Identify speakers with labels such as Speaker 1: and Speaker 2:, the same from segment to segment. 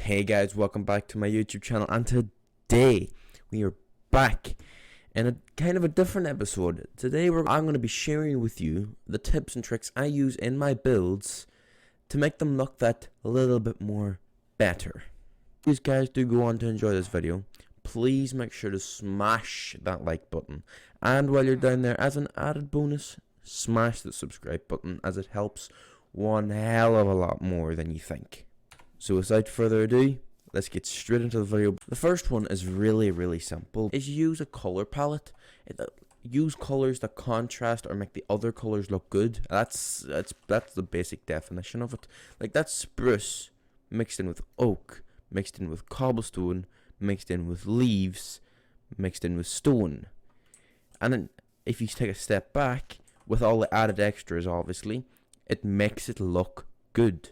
Speaker 1: Hey guys, welcome back to my YouTube channel, and today we are back in a kind of a different episode. Today I'm going to be sharing with you the tips and tricks I use in my builds to make them look that little bit more better. Please guys, do go on to enjoy this video. Please make sure to smash that like button, and while you're down there, as an added bonus, smash the subscribe button, as it helps one hell of a lot more than you think. So without further ado, let's get straight into the video. The first one is really simple. Is use a color palette. Use colors that contrast or make the other colors look good. That's the basic definition of it. Like that's spruce mixed in with oak, mixed in with cobblestone, mixed in with leaves, mixed in with stone. And then if you take a step back with all the added extras, obviously, it makes it look good.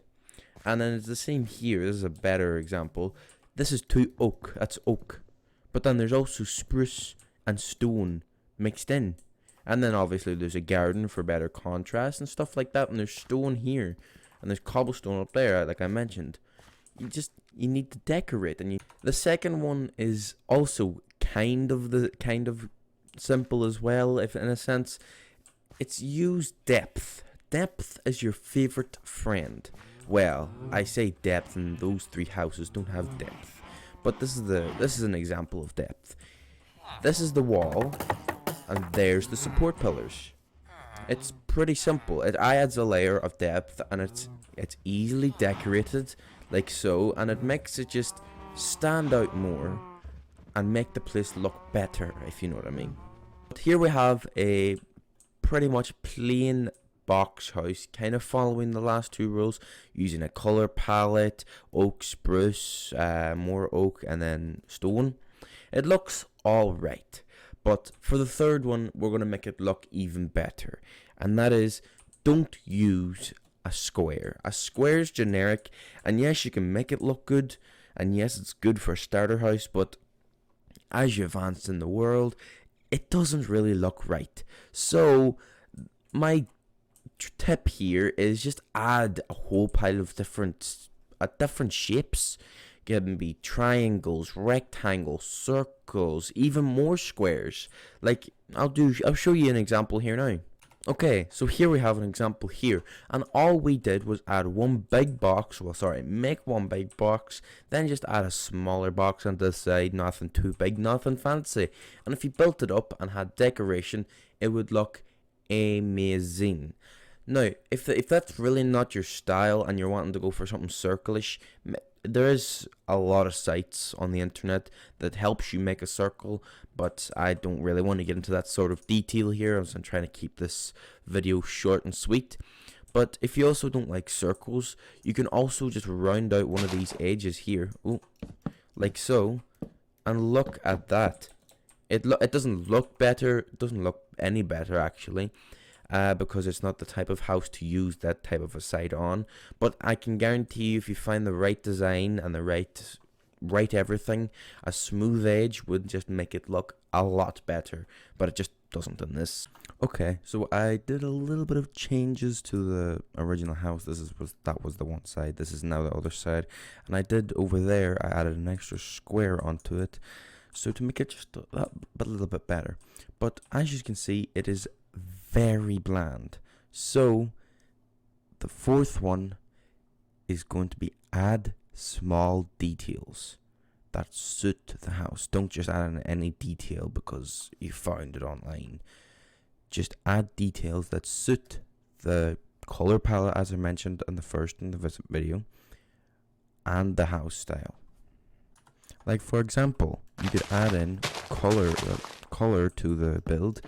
Speaker 1: And then it's the same here. This is a better example. This is two oak. That's oak. But then there's also spruce and stone mixed in. And then obviously there's a garden for better contrast and stuff like that. And there's stone here. And there's cobblestone up there, like I mentioned. You need to decorate. And the second one is also kind of simple as well, if in a sense. It's use depth. Depth is your favorite friend. Well, I say depth, and those three houses don't have depth, but this is an example of depth. This is the wall, and there's the support pillars. It's pretty simple. It adds a layer of depth, and it's easily decorated like so, and it makes it just stand out more and make the place look better, if you know what I mean. But here we have a pretty much plain box house, kind of following the last two rules, using a color palette, oak, spruce, more oak, and then stone. It looks alright, but for the third one we're going to make it look even better, and that is, don't use a square. A square is generic, and yes, you can make it look good, and yes, it's good for a starter house, but as you advance in the world, it doesn't really look right. So my tip here is just add a whole pile of different shapes. Can be triangles, rectangles, circles, even more squares. Like I'll show you an example here now. Okay, so here we have an example here, and all we did was add one big box. Make one big box, then just add a smaller box on this side. Nothing too big, nothing fancy. And if you built it up and had decoration, it would look amazing. Now, if that's really not your style and you're wanting to go for something circlish, there is a lot of sites on the internet that helps you make a circle, but I don't really want to get into that sort of detail here, as I'm trying to keep this video short and sweet. But if you also don't like circles, you can also just round out one of these edges here, like so, and look at that. It doesn't look better, it doesn't look any better actually. Because it's not the type of house to use that type of a side on. But I can guarantee you, if you find the right design and the right everything, a smooth edge would just make it look a lot better. But it just doesn't in this. Okay, so I did a little bit of changes to the original house. That was the one side. This is now the other side. And I did over there, I added an extra square onto it, so to make it just a little bit better. But as you can see, it is very bland. So the fourth one is going to be add small details that suit the house. Don't just add in any detail because you found it online. Just add details that suit the color palette, as I mentioned in the video, and the house style. Like for example, you could add in color to the build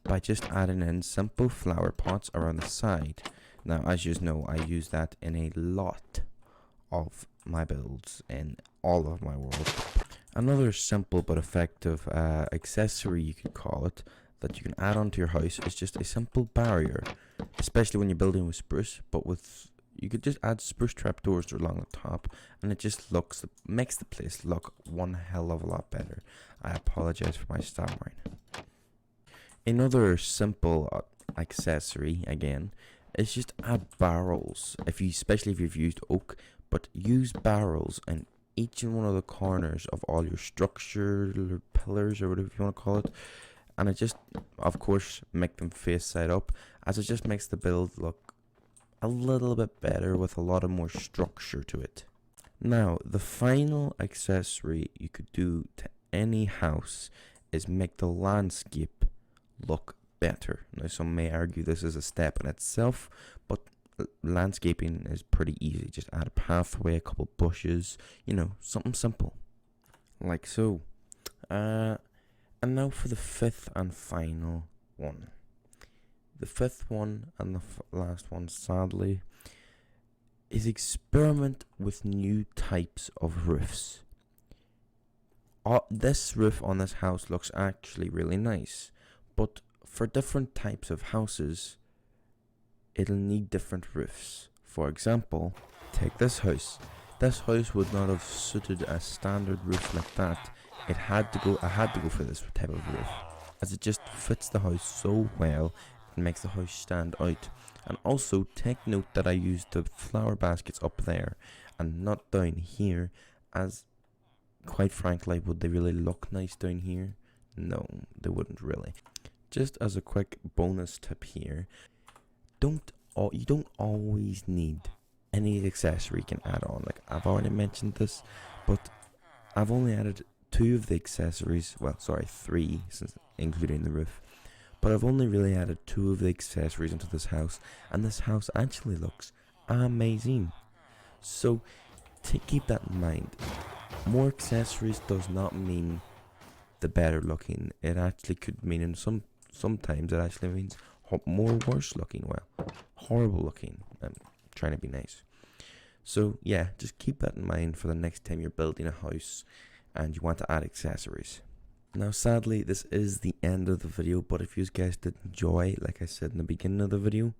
Speaker 1: by just adding in simple flower pots around the side. Now, as you know, I use that in a lot of my builds in all of my worlds. Another simple but effective accessory, you could call it, that you can add onto your house is just a simple barrier, especially when you're building with spruce. You could just add spruce trapdoors along the top, and it just makes the place look one hell of a lot better. I apologize for my stammering. Another simple accessory, again, is just add barrels. Especially if you've used oak, but use barrels in each and one of the corners of all your structure or pillars or whatever you want to call it, and it just, of course, make them face side up, as it just makes the build look a little bit better with a lot of more structure to it. Now, the final accessory you could do to any house is make the landscape look better. Now, some may argue this is a step in itself, but landscaping is pretty easy. Just add a pathway, a couple bushes, something simple, like so. And now for the fifth and final one. The fifth one and the last one, sadly, is experiment with new types of roofs. This roof on this house looks actually really nice, but for different types of houses, it'll need different roofs. For example, take this house. This house would not have suited a standard roof like that. I had to go for this type of roof, as it just fits the house so well. It makes the house stand out. And also take note that I used the flower baskets up there and not down here, as quite frankly, would they really look nice down here? No, they wouldn't really. Just as a quick bonus tip here, you don't always need any accessory you can add on. Like, I've already mentioned this, but I've only added 2 of the accessories. Well, sorry, 3, since including the roof. But I've only really added 2 of the accessories into this house, and this house actually looks amazing. So, to keep that in mind, more accessories does not mean the better looking. It actually could mean, in sometimes it actually means more worse looking. Well, horrible looking. I'm trying to be nice. So yeah, just keep that in mind for the next time you're building a house and you want to add accessories. Now, sadly, this is the end of the video, but if you guys did enjoy, like I said in the beginning of the video,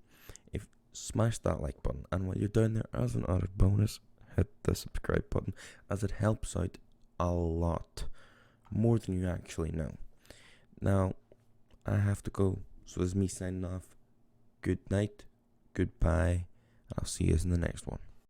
Speaker 1: smash that like button, and while you're down there, as an added bonus, hit the subscribe button, as it helps out a lot, more than you actually know. Now, I have to go, so this is me signing off. Good night, goodbye, and I'll see you in the next one.